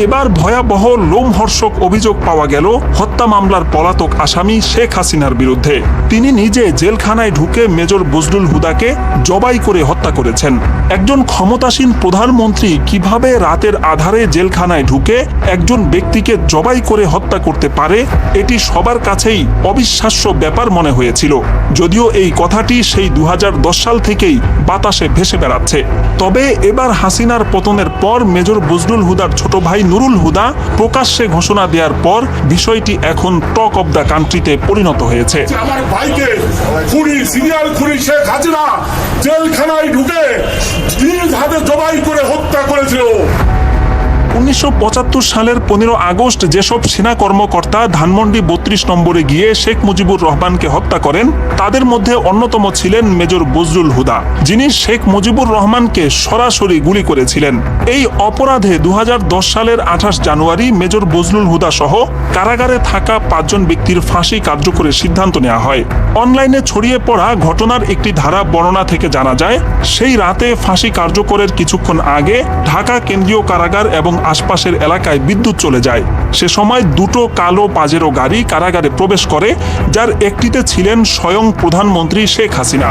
এবার ভয়াবহ লোমহর্ষক অভিযোগ পাওয়া গেল হত্যা মামলার পলাতক আসামি শেখ হাসিনার বিরুদ্ধে। তিনি নিজে জেলখানায় ঢুকে মেজর বজলুল হুদাকে জবাই করে হত্যা করেছেন। একজন ক্ষমতাসীন প্রধানমন্ত্রী কিভাবে রাতের আধারে জেলখানায় ঢুকে একজন ব্যক্তিকে জবাই করে হত্যা করতে পারে, এটি সবার কাছেই অবিশ্বাস্য ব্যাপার মনে হয়েছিল। যদিও এই কথাটি সেই 2010 সাল থেকেই বাতাসে ভেসে বেড়াচ্ছে। তবে এবার হাসিনার পতনের পর মেজর বজলুল হুদার ছোট ভাই নুরুল হুদা প্রকাশ্যে ঘোষণা দেওয়ার পর বিষয়টি এখন টক অব দ্য কান্ট্রিতে পরিণত হয়েছে। আমার ভাইকে খুনি, সিরিয়াল খুনি শেখ হাসিনা জেলখানায় ঢুকে নিজ হাতে জবাই করে হত্যা করেছিল। 1975 সালের 15 আগস্ট যেসব সেনা কর্মকর্তা ধানমন্ডি 32 নম্বরে গিয়ে শেখ মুজিবুর রহমানকে হত্যা করেন, তাদের মধ্যে অন্যতম ছিলেন মেজর বজলুল হুদা, যিনি শেখ মুজিবুর রহমানকে সরাসরি গুলি করেছিলেন। এই অপরাধে 2010 সালের 28 জানুয়ারি মেজর বজলুল হুদা সহ কারাগারে থাকা 5 জন ব্যক্তির ফাঁসি কার্যকরের সিদ্ধান্ত নেওয়া হয়। অনলাইনে ছড়িয়ে পড়া ঘটনার একটি ধারা বর্ণনা থেকে জানা যায়, সেই রাতে ফাঁসি কার্যকরের কিছুক্ষণ আগে ঢাকা কেন্দ্রীয় কারাগার এবং আশপাশের এলাকায় বিদ্যুৎ চলে যায়। সে সময় দুটো কালো পাজেরো গাড়ি কারাগারে প্রবেশ করে, যার একটিতে ছিলেন স্বয়ং প্রধানমন্ত্রী শেখ হাসিনা।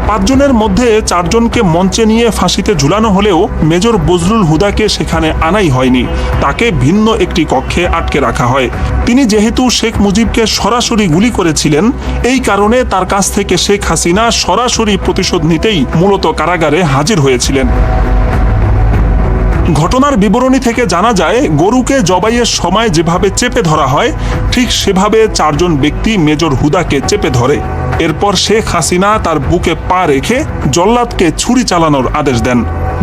5 জনের মধ্যে 4 জনকে মঞ্চে নিয়ে ফাঁসিতে ঝুলানো হলেও মেজর বজলুল হুদাকে সেখানে আনাই হয়নি। তাকে ভিন্ন একটি কক্ষে আটকে রাখা হয়। তিনি যেহেতু শেখ মুজিবকে সরাসরি গুলি করেছিলেন, এই কারণে তার কাছ থেকে শেখ হাসিনা সরাসরি প্রতিশোধ নিতেই মূলত কারাগারে হাজির হয়েছিলেন। ঘটনার বিবরণী থেকে জানা যায়, গরুকে জবাইয়ের সময় যেভাবে চেপে ধরা হয়, ঠিক সেভাবে 4 জন ব্যক্তি মেজর হুদাকে চেপে ধরে। এরপর শেখ হাসিনা তার বুকে পা রেখে জল্লাদকে ছুরি চালানোর আদেশ দেন।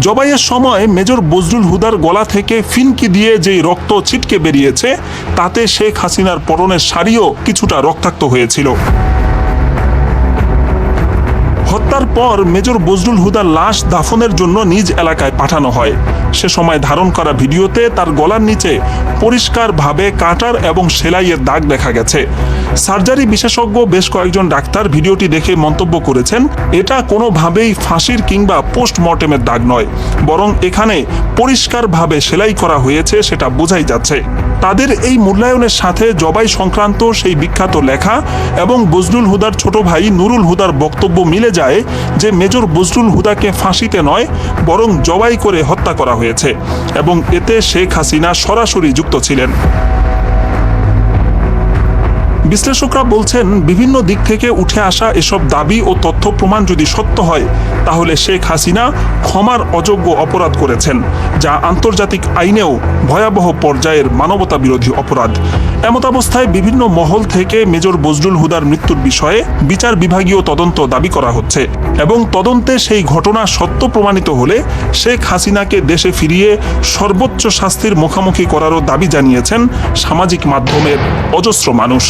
জবাইয়ের সময় মেজর বজলুল হুদার গলা থেকে ফিনকি দিয়ে যেই রক্ত ছিটকে বেরিয়েছে, তাতে শেখ হাসিনার পরনের শাড়িও কিছুটা রক্তাক্ত হয়েছিল। হত্যার পর মেজর বজলুল হুদার লাশ দাফনের জন্য নিজ এলাকায় পাঠানো হয়। সে সময় ধারণ করা ভিডিওতে তার গলার নিচে পরিষ্কারভাবে কাটার এবং সেলাইয়ের দাগ দেখা গেছে। সার্জারি বিশেষজ্ঞ বেশ কয়েকজন ডাক্তার ভিডিওটি দেখে মন্তব্য করেছেন, এটা কোনোভাবেই ফাঁসির কিংবা পোস্টমর্টেমের দাগ নয়, বরং এখানে পরিষ্কারভাবে সেলাই করা হয়েছে, সেটা বোঝাই যাচ্ছে। তাদের এই মূল্যায়নের সাথে জবাই সংক্রান্ত সেই বিখ্যাত লেখা এবং বজলুল হুদার ছোট ভাই নুরুল হুদার বক্তব্য মিলে যায় যে মেজর বজলুল হুদাকে ফাঁসিতে নয়, বরং জবাই করে হত্যা করা হয়েছে এবং এতে শেখ হাসিনা সরাসরি যুক্ত ছিলেন। বিশ্লেষকরা বলছেন, বিভিন্ন দিক থেকে উঠে আসা এসব দাবি ও তথ্য প্রমাণ যদি সত্য হয়, তাহলে শেখ হাসিনা ক্ষমার অযোগ্য অপরাধ করেছেন, যা আন্তর্জাতিক আইনেও ভয়াবহ পর্যায়ের মানবতা বিরোধী অপরাধ। এমতাবস্থায় বিভিন্ন মহল থেকে মেজর বজলুল হুদার মৃত্যুর বিষয়ে বিচার বিভাগীয় তদন্ত দাবি করা হচ্ছে এবং তদন্তে সেই ঘটনা সত্য প্রমাণিত হলে শেখ হাসিনাকে দেশে ফিরিয়ে সর্বোচ্চ শাস্তির মুখোমুখি করারও দাবি জানিয়েছেন সামাজিক মাধ্যমের অজস্র মানুষ।